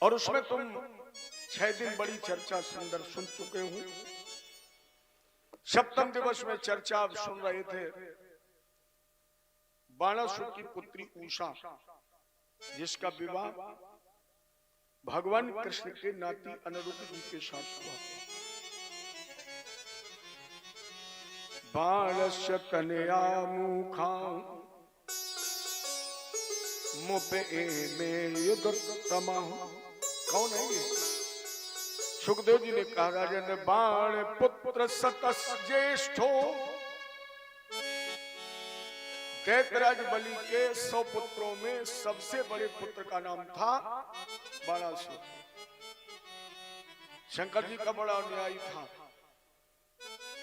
और उसमें तुम 6 दिन बड़ी चर्चा सुंदर सुन चुके हो। सप्तम दिवस में चर्चा आप सुन रहे थे बाणासुर की पुत्री उषा, जिसका विवाह भगवान कृष्ण के नाती अनिरुद्ध जी के साथ हुआ। बाणस्य तनया मुखा मुपे में युद्धतमा। कौन है ये? सुखदेव जी ने कहा, राजन बाण पुत्र सतस ज्येष्ठो। दैत्यराज बलि के 100 पुत्रों में सबसे बड़े पुत्र का नाम था बाणासुर। शंकर जी का बड़ा अनुयायी था।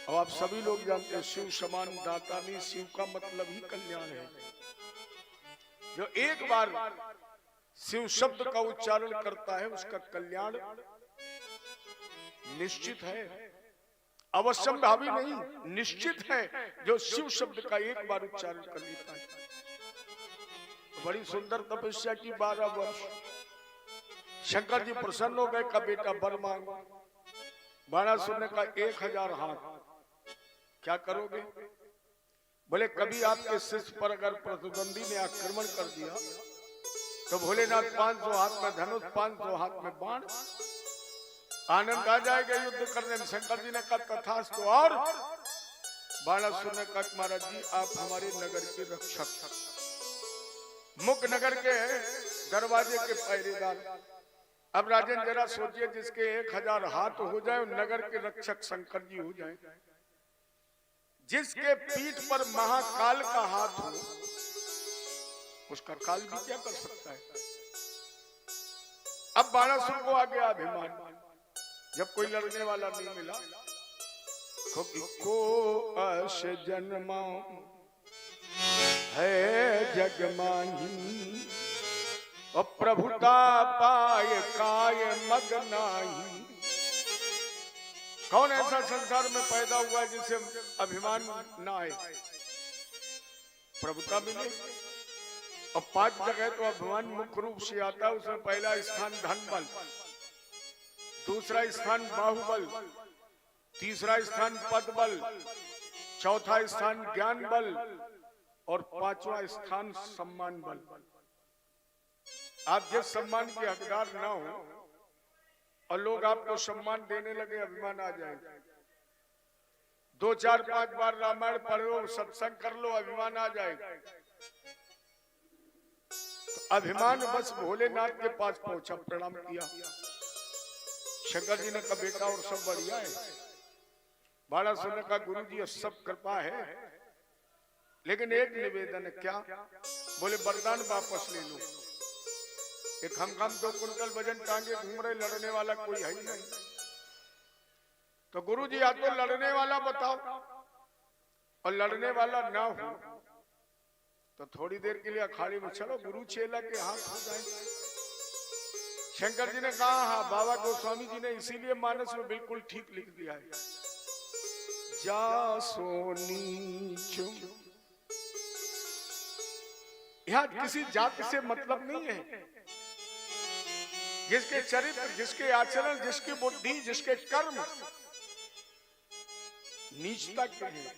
और आप सभी लोग जानते हैं, शिव समान दाता नहीं, शिव का मतलब ही कल्याण है। जो एक बार शिव शब्द का उच्चारण करता है उसका कल्याण निश्चित है, अवश्यंभावी नहीं, निश्चित है। जो शिव शब्द का एक बार उच्चारण कर लेता है। बड़ी सुंदर तपस्या की 12 वर्ष। शंकर जी प्रसन्न हो गए, का बेटा वर मांगो। बाणासुर ने कहा 1000 हाथ। क्या करोगे? बोले कभी आपके शिष्य पर अगर प्रतिद्वंदी ने आक्रमण कर दिया तो भोलेनाथ 500 हाथ में धनुष, 500 हाथ में बाण, आनंद आ जाएगा युद्ध करने में। शंकर जी ने कहा तथास्तु। और बाणासुर ने कहा महाराज जी आप हमारे नगर के रक्षक, मुख नगर के दरवाजे के पहरेदार। अब राजन जरा सोचिए, जिसके 1000 हाथ हो जाए नगर के रक्षक शंकर जी हो जाए, जिसके पीठ पर महाकाल का हाथ हो, उसका काल भी क्या कर सकता है? अब बाणासुर को आ गया अभिमान। जब कोई लड़ने वाला नहीं मिला, को अश जन्मा है जगमाही, और प्रभुता पाए काय मग नाही। कौन ऐसा संसार में पैदा हुआ जिसे अभिमान ना आए? प्रभुता मिले। और 5 जगह तो अभिमान मुख्य रूप से आता है। उसमें पहला स्थान धन बल, दूसरा स्थान बाहुबल, तीसरा स्थान पद बल, चौथा स्थान ज्ञान बल, और 5वां स्थान सम्मान बल। आप जिस सम्मान के हकदार ना हो और लोग आपको सम्मान देने लगे, अभिमान आ जाएगा। 2, 4, 5 बार रामायण पढ़ लो, सत्संग कर लो, अभिमान आ जाएगा। तो अभिमान बस भोलेनाथ के पास पहुंचा, प्रणाम किया। शंकर जी ने कहा बेटा और सब बढ़िया है? बाणासुर ने कहा गुरु जी सब कृपा है, लेकिन एक निवेदन है। क्या? बोले वरदान वापस ले लो। एक हम 2 कुंटल वजन टांगे घूम रहे, लड़ने वाला कोई है ही नहीं। तो गुरु जी या तो लड़ने वाला बताओ, और लड़ने वाला ना हो तो थोड़ी देर के लिए अखाड़े में चलो, गुरु चेला के हाथ हो जाए। शंकर जी ने कहा हाँ, बाबा गोस्वामी जी ने इसीलिए मानस में बिल्कुल ठीक लिख दिया है, जा सोनी चुम। यहां किसी जाति से मतलब नहीं है। जिसके चरित्र, जिसके आचरण, जिसकी बुद्धि, जिसके कर्म नीचता के हैं,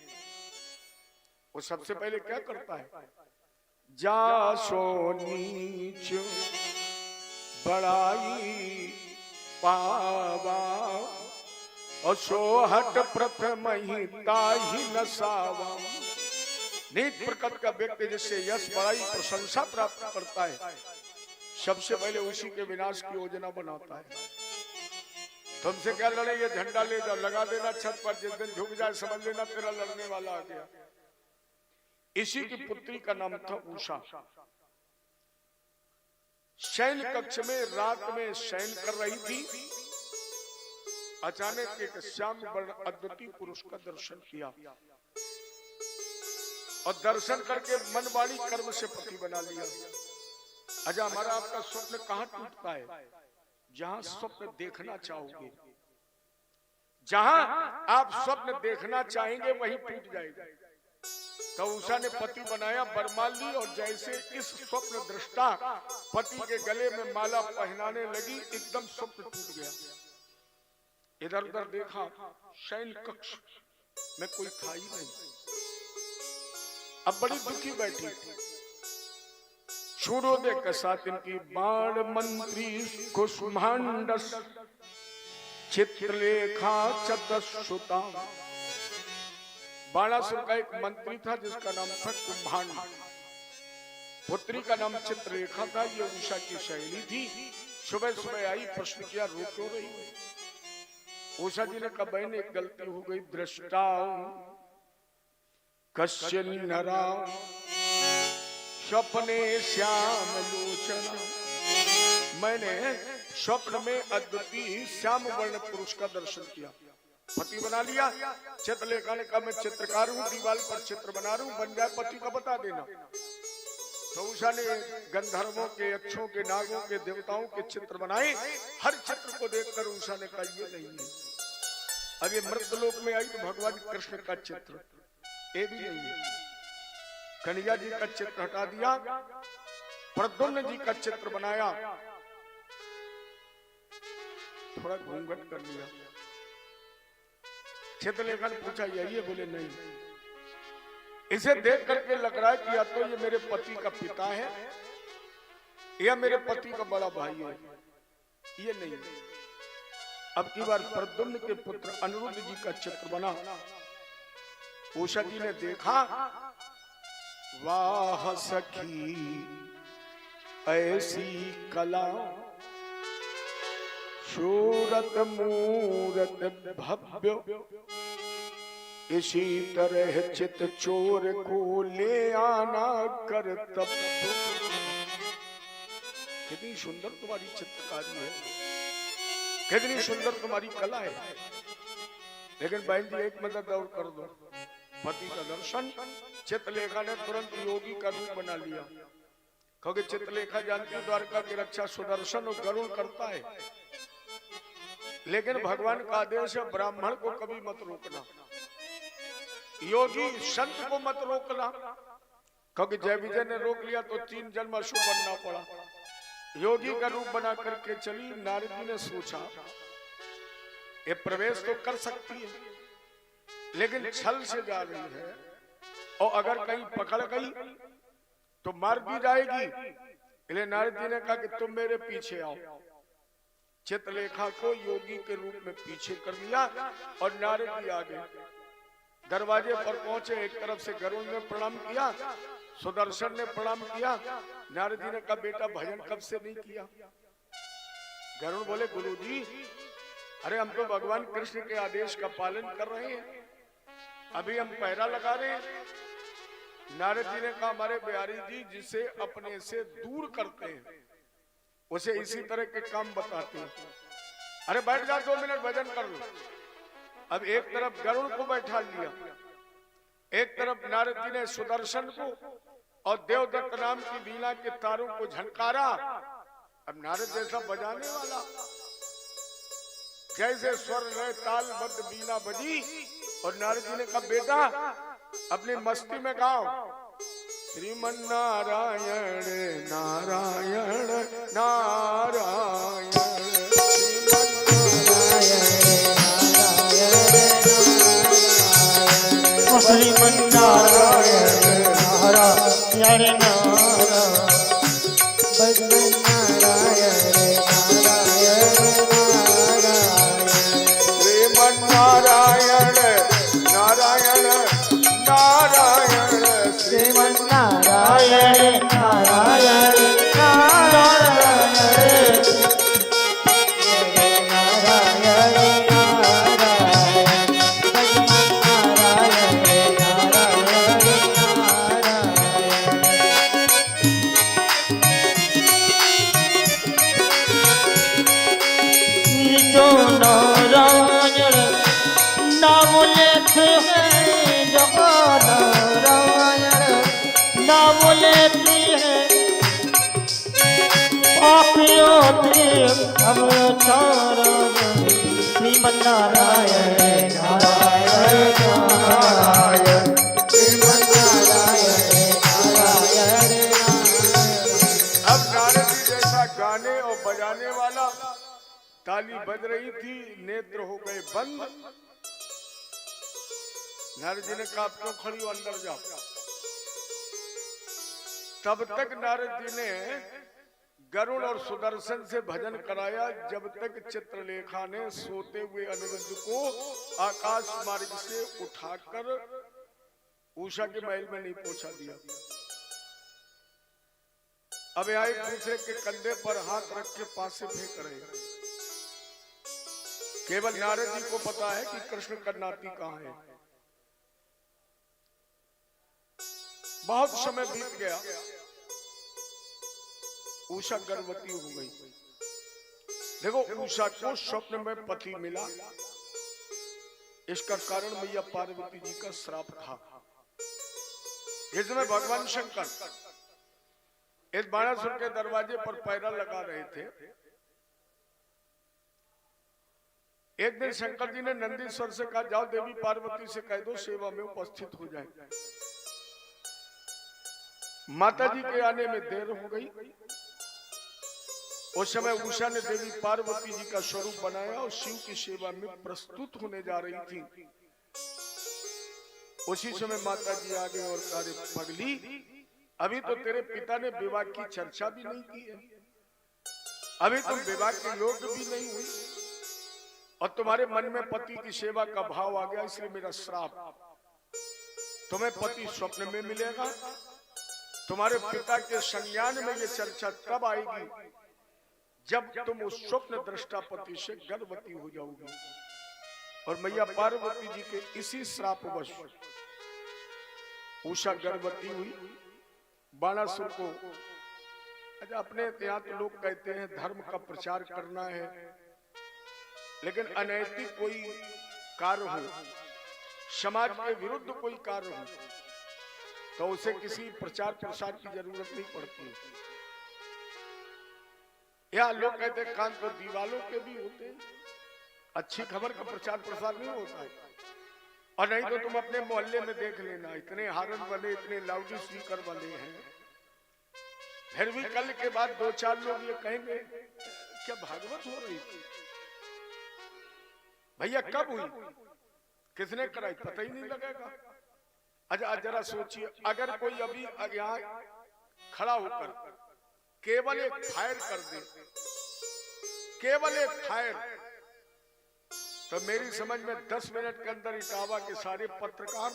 वो सबसे पहले क्या करता है? जा सो नीच बड़ाई पावा, और सो हट प्रथम ही ताही नसावा। नीच प्रकृति का व्यक्ति जिससे यश, बड़ाई, प्रशंसा प्राप्त करता है, सबसे पहले उसी के विनाश की योजना बनाता है। तुमसे क्या लड़े? ये झंडा ले जाओ, लगा देना छत पर, जिस दिन झुक जाए समझ लेना तेरा लड़ने वाला आ गया। इसी की पुत्री का नाम था उषा। शयन कक्ष में रात में शयन कर रही थी, अचानक एक श्याम वर्ण अद्वितीय पुरुष का दर्शन किया, और दर्शन करके मन वाणी कर्म से पति बना लिया। अच्छा, हमारा आपका स्वप्न कहां टूटता है? जहां स्वप्न देखना चाहोगे, जहां आप स्वप्न देखना चाहेंगे वहीं टूट जाएगा। तो उषा ने पति बनाया, बरमाल ली, और जैसे इस स्वप्न दृष्टा पति के गले में माला पहनाने लगी, एकदम स्वप्न टूट गया। इधर उधर देखा, शयन कक्ष में कोई था ही नहीं। अब बड़ी दुखी बैठी। सूर्योदय के साथ इनकी बाण मंत्री कुसुमांडस चित्रलेखा चतुश्रुता। बाणासुर का एक मंत्री था जिसका नाम था कुंभांड, पुत्री का नाम चित्रलेखा था। ये उषा की सहेली थी। सुबह सुबह आई, प्रश्न किया, रो क्यों रही हो? उषा जी ने कहा, बहन एक गलती हो गई। दृष्टा कश्य नरा स्वप्ने श्याम लोचना। मैंने स्वप्न में अद्वितीय श्याम वर्ण पुरुष का दर्शन किया, पति बना लिया। चित्रलेखा ने कहा, मैं चित्रकार हूँ, दीवार पर चित्र बना रहा हूँ, बन जाए पति का बता देना। तो उषा ने गंधर्वों के, यक्षों के, नागों के, देवताओं के चित्र बनाए। हर चित्र को देखकर उषा ने कहा, ये नहीं है। अब ये मृतलोक में आई तो भगवान कृष्ण का चित्र, ये भी नहीं है। कन्हैया जी का चित्र हटा दिया, प्रद्युम्न जी का चित्र बनाया, थोड़ा घूंघट कर लिया। चित्रलेखा ने पूछा, यही है? बोले नहीं। इसे देख करके लग रहा है कि या तो ये मेरे पति का पिता है या मेरे पति का बड़ा भाई है, ये नहीं। अब की बार प्रद्युम्न के पुत्र अनिरुद्ध जी का चित्र बना। उषा जी ने देखा, वाह सखी ऐसी कला, शूरत मूरत भव्य, इसी तरह चित चोर को ले आना कर्तव्य। कितनी सुंदर तुम्हारी चित्रकारी है, कितनी सुंदर तुम्हारी कला है। लेकिन बहन जी एक मदद और कर दो, पति का दर्शन। चित्रलेखा ने तुरंत योगी का रूप बना लिया, क्योंकि चित्रलेखा जानती द्वारका की रक्षा सुदर्शन और गरुड़ करता है। लेकिन भगवान का आदेश है, ब्राह्मण को कभी मत रोकना, योगी संत को मत रोकना, क्योंकि जय विजय ने रोक लिया तो 3 जन्म अशुभ बनना पड़ा। योगी का रूप बना करके चली। नारद जी ने सोचा, ये प्रवेश तो कर सकती है, लेकिन छल से जा रही है, और अगर कहीं पकड़ गई तो मार दी जाएगी। इसलिए नारद जी ने कहा कि तुम मेरे पीछे आओ। चित्रलेखा को योगी के रूप में पीछे कर लिया और नारद जी आगे। दरवाजे पर पहुंचे, एक तरफ से गरुड़ ने प्रणाम किया, सुदर्शन ने प्रणाम किया। नारद जी ने कहा, बेटा भजन कब से नहीं किया? गरुड़ बोले, गुरुजी अरे हम तो भगवान कृष्ण के आदेश का पालन कर रहे हैं, अभी हम पहरा लगा रहे हैं। नारद जी ने कहा, हमारे बिहारी जी जिसे अपने से दूर करते हैं उसे इसी तरह के काम बताते हैं। अरे बैठ जा, 2 मिनट भजन कर लो। अब एक तरफ गरुड़ को बैठा लिया, एक तरफ नारद जी ने सुदर्शन को और देवदत्त नाम की वीणा के तारों को झनकारा। अब नारद जैसा बजाने वाला, जैसे स्वर लय ताल बद्ध वीणा बजी, और नारद जी ने कहा, बेटा अपनी मस्ती में गाओ, श्रीमन नारायण नारायण नारायण, श्रीमन नारायण नारायण नारायण, भजन नारायण नारायण नारायण, श्रीमन नारायण नारायण नारायण, श्रीमन नारायण नारायण नारायण, बुलाने वाला। ताली बज रही थी, नेत्र हो गए बंद। नारद जी ने कहा आप क्यों खड़ी हो, अंदर जाओ। तब तक नारद जी ने गरुड़ और सुदर्शन से भजन कराया, जब तक चित्रलेखा ने सोते हुए अनिरुद्ध को आकाश मार्ग से उठाकर उषा के महल में नहीं पहुंचा दिया। अब यहाँ एक दूसरे के कंधे पर हाथ रख के पास से फेंक रहे हैं। केवल नारद जी को पता है कि कृष्ण का नाती कहाँ है। बहुत समय बीत गया, उषा गर्भवती हो गई। देखो, उषा को स्वप्न में पति मिला, इसका कारण मैया पार्वती जी का श्राप था। इसमें भगवान शंकर इस बाणासुर के दरवाजे पर पैरा लगा रहे थे। एक दिन शंकर जी ने नंदीश्वर से कहा, जाओ देवी पार्वती से कह दो सेवा में उपस्थित हो जाए। माता जी के आने में देर हो गई। उस समय उषा ने देवी पार्वती जी का स्वरूप बनाया और शिव की सेवा में प्रस्तुत होने जा रही थी। उसी समय माता जी आ गई और कहा, पगली, अभी तो तेरे पिता ने विवाह की चर्चा भी नहीं की है, अभी तुम विवाह के योग्य भी नहीं हुई और तुम्हारे मन में पति की सेवा का भाव आ गया, इसलिए मेरा श्राप। तुम्हें पति स्वप्न में मिलेगा। तुम्हारे पिता के संज्ञान में ये चर्चा तब आएगी जब तुम उस स्वप्न दृष्टा पति से गर्भवती हो जाओगी। और मैया पार्वती जी के इसी श्रापवश उषा गर्भवती हुई। बाणासुर को, अच्छा अपने यहाँ तो लोग कहते हैं धर्म का प्रचार करना है, लेकिन अनैतिक कोई कार्य हो, समाज के विरुद्ध कोई कार्य हो, तो उसे किसी प्रचार प्रसार की जरूरत नहीं पड़ती। या लोग कहते हैं कान तो दीवालों के भी होते हैं, अच्छी खबर का प्रचार प्रसार नहीं होता है। और नहीं तो तुम अपने मोहल्ले में देख लेना, इतने हारन वाले, इतने लाउड स्पीकर वाले हैं, फिर भी कल के बाद 2-4 लोग ये कहेंगे क्या भागवत हो रही थी? भैया कब हुई, किसने कराई, पता ही नहीं लगेगा। अच्छा जरा सोचिए, अगर कोई अभी यहाँ खड़ा होकर केवल एक फायर कर दे, केवल एक फायर, तो मेरी समझ में 10 मिनट के अंदर इटावा के सारे पत्रकार,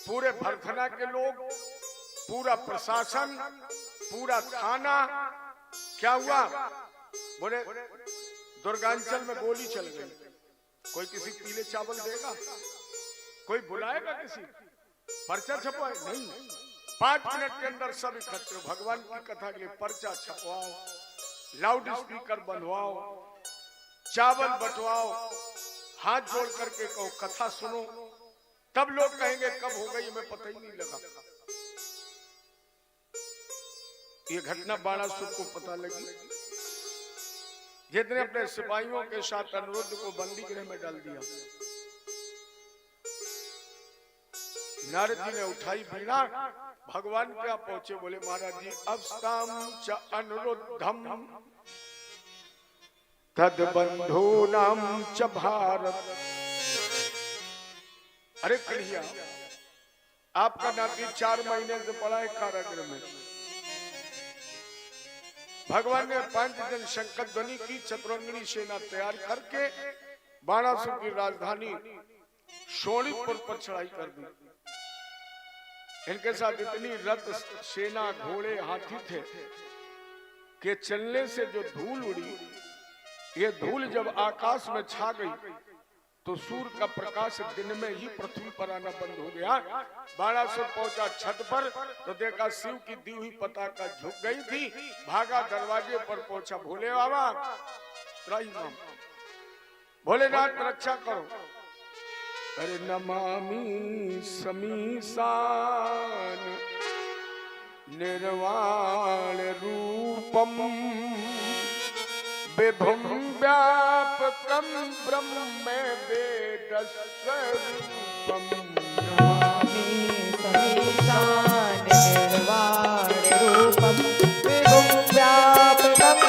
पूरे भरथना के लोग, पूरा प्रशासन, पूरा थाना, क्या हुआ, बोले दुर्गांचल में गोली चल गई। कोई किसी पीले चावल देगा, कोई बुलाएगा, किसी पर्चा छपवाए नहीं। 5 मिनट के अंदर सब इकट्ठे, भगवान की कथा के लिए पर्चा छपवाओ, लाउड स्पीकर बनवाओ, चावल बंटवाओ, हाथ जोड़ करके कहो कथा सुनो, तब लोग कहेंगे कब हो गई हमें पता ही नहीं लगा। ये घटना बाणासुर को पता लगी, जितने अपने सिपाहियों के साथ अनिरुद्ध को बंदी गृह में डाल दिया। नारद जी ने उठाई बीड़ा, भगवान क्या पहुंचे, बोले महाराज जी अवस्ताम च अनुरुद्धम तद बंधूनाम च भारत। अरे कन्हैया, आपका नाती 4 महीने से पड़ा है कारागृह में। भगवान ने 5 दिन शंकर ध्वनि की, चतुरंगिणी सेना तैयार करके बाणासुर की राजधानी शोणितपुर पर चढ़ाई कर दी। इनके साथ इतनी रथ सेना, घोड़े, हाथी थे कि चलने से जो धूल उड़ी, ये धूल जब आकाश में छा गई तो सूर्य का प्रकाश दिन में ही पृथ्वी पर आना बंद हो गया। बाणासुर पहुंचा छत पर तो देखा शिव की दी हुई पताका झुक गई थी। भागा दरवाजे पर पहुंचा, भोले बाबा त्राही नाम, भोलेनाथ रक्षा करो। अरे नमामि समीसान निर्वाण रूपम विभुम व्यापकम ब्रह्म वेदस्वरूपम। नमामि समीसान निर्वाण रूपम विभुम व्यापकम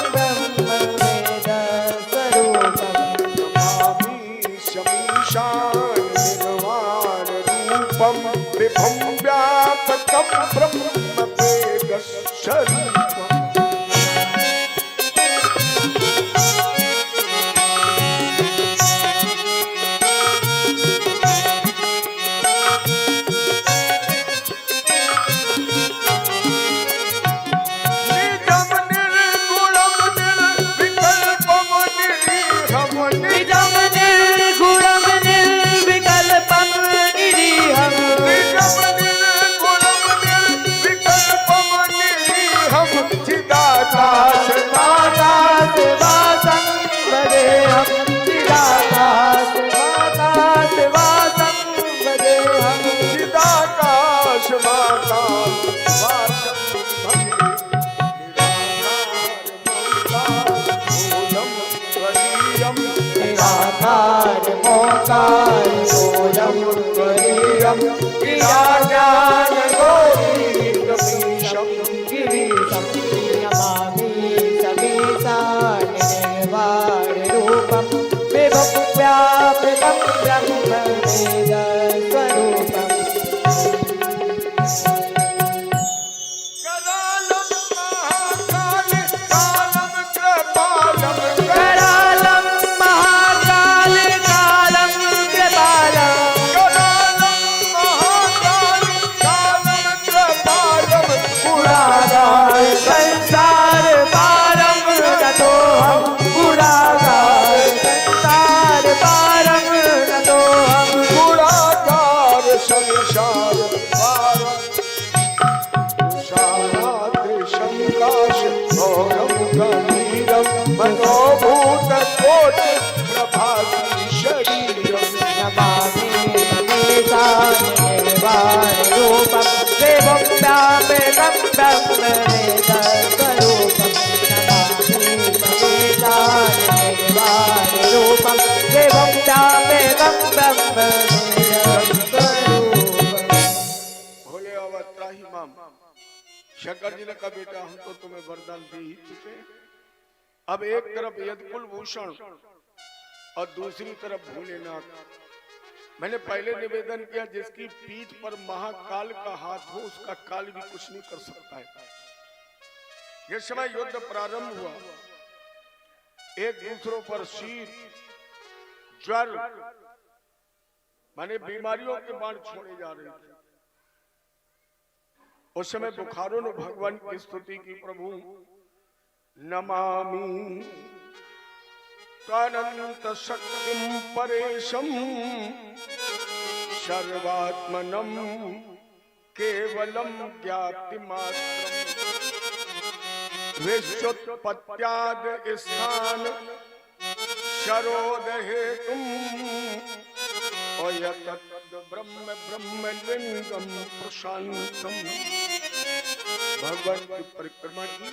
केवलम ब्रह्म वेद स्वरूपम। शंकर जी ने कहा बेटा हम तो तुम्हें वरदान दे ही चुके। अब एक तरफ यदकुल भूषण और दूसरी तरफ भोलेनाथ। मैंने पहले निवेदन किया जिसकी पीठ पर महाकाल का हाथ हो उसका काल भी कुछ नहीं कर सकता है। जिस समय युद्ध प्रारंभ हुआ एक दूसरों पर शीत ज्वर माने बीमारियों के बाण छोड़े जा रहे थे। उस समय बुखारों ने भगवान की स्तुति की, प्रभु नमामि अनंत शक्तिम परेशम सर्वात्मनम केवलम ज्ञाति मात्रम विश्वोत्पत्त्याद स्थान शरोद हेतुम ब्रह्म ब्रह्म लिंगम प्रशांतम। भगवान की परिक्रमा की,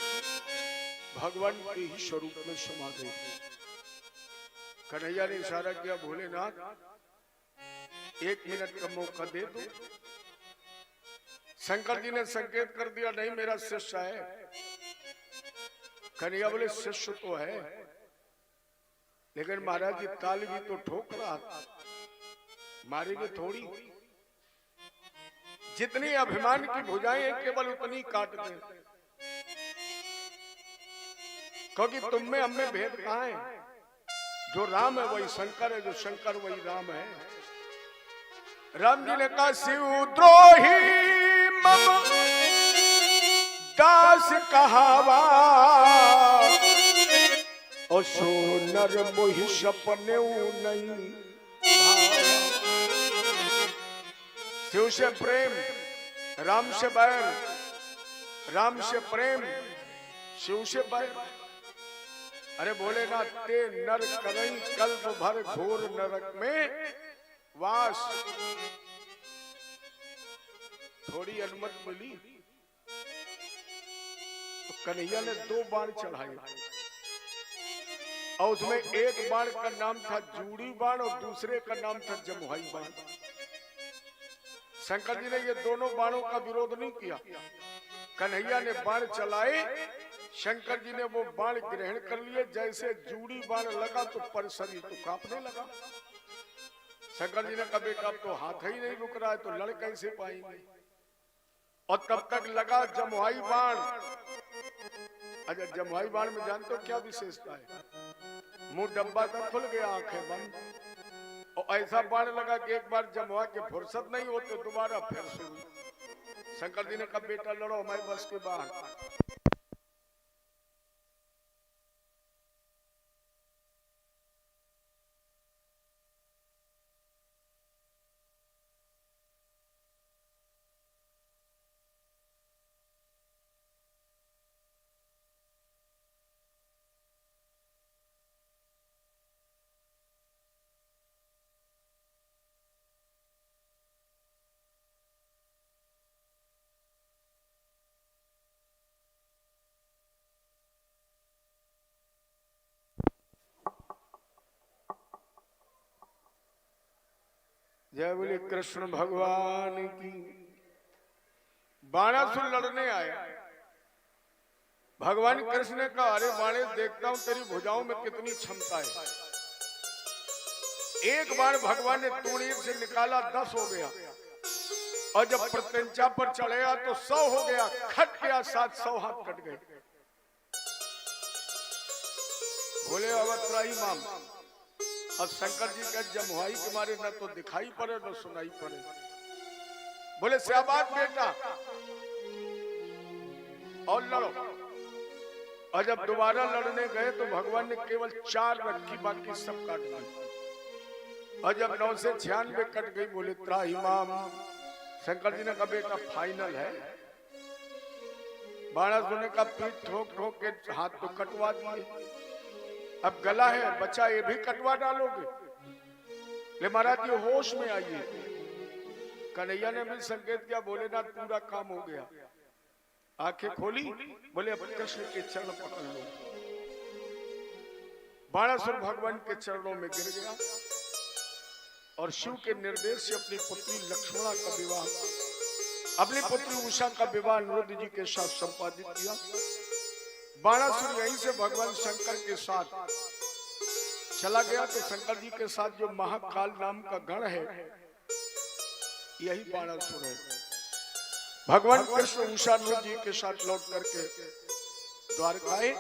भगवान के ही स्वरूप में समा गए। कन्हैया ने इशारा किया, भोलेनाथ 1 मिनट का मौका दे दो। शंकर जी ने संकेत कर दिया, नहीं मेरा शिष्य है। कन्हैया बोले शिष्य तो है लेकिन महाराज की ताल भी तो ठोक रहा था, मारेंगे थोड़ी। जितनी अभिमान की भुजाएं केवल उतनी काट दें, क्योंकि तुम में हम में भेद कहां है। जो राम है वही शंकर है, जो शंकर वही राम है। राम जी ने कहा शिवद्रोही मम दास कहावा और सो नर मोहि सपने नहीं। शिव से प्रेम, राम से बैर, राम से प्रेम, शिव से बैर। अरे भोलेनाथ ते नर करई कल्प भर घोर नरक में वास। थोड़ी अनुमति मिली तो कन्हैया ने 2 बाण चढ़ाए और उसमें एक बाण का नाम था जूड़ी बाण और दूसरे का नाम था जमुहाई बाण। शंकर जी ने ये दोनों बाणों का विरोध नहीं किया। कन्हैया ने बाण चलाए, शंकर जी ने वो बाण ग्रहण कर लिए। जैसे जूड़ी बाण लगा तो पर शरीर तो कांपने लगा। शंकर जी ने कहा बेटा अब तो हाथ ही नहीं रुक रहा है तो लड़ कैसे पाएंगे। और तब तक लगा जमुआई बाण। अच्छा, जमुआई बाण में जानते हो क्या विशेषता है? मुंह डब्बा था, खुल गया, आंखें बंद, और ऐसा बाण लगा कि एक बार जमुआ के फुर्सत नहीं होते दोबारा फिर शुरू। शंकर जी ने कहा बेटा लड़ो, मैं बस के बाहर। जय बोले कृष्ण भगवान की। बाणासुर लड़ने आया। भगवान कृष्ण ने कहा अरे बाणे, देखता हूं तेरी भुजाओं में कितनी क्षमता है। एक बार भगवान ने तूणीर से निकाला, 10 हो गया, और जब प्रत्यंचा पर चढ़ेगा तो 100 हो गया, खट गया, 700 हाथ कट गए। बोले अवतराई माम। और शंकर जी का जमुआई के मारे न तो दिखाई पड़े न सुनाई पड़े। बोले शाबाश बेटा, और लड़ो। और जब दोबारा लड़ने गए तो भगवान ने केवल 4 रखी, बाकी सब काट दी। और जब 9 से 96 कट गई, बोले त्राहिमाम। शंकर जी ने कहा बेटा फाइनल है। बाणासुर ने कहा पीठ ठोक ठोक के हाथ तो कटवा दिए, अब गला है बच्चा, ये भी कटवा डालोगे? ले महाराज जी होश में आइए। कन्हैया ने भी संकेत किया, बोले ना पूरा काम हो गया। आंखें खोली, बोले अब कृष्ण के चरण पकड़ लो। बाणासुर भगवान के चरणों में गिर गया और शिव के निर्देश से अपनी पुत्री लक्ष्मणा का विवाह, अपनी पुत्री उषा का विवाह अनिरुद्ध जी के साथ संपादित किया। बाणासुर यहीं से भगवान शंकर के साथ चला गया, तो शंकर जी के साथ जो महाकाल नाम का गण है, यही बाणासुर है। भगवान कृष्ण उषा जी के साथ लौट करके द्वारका आए।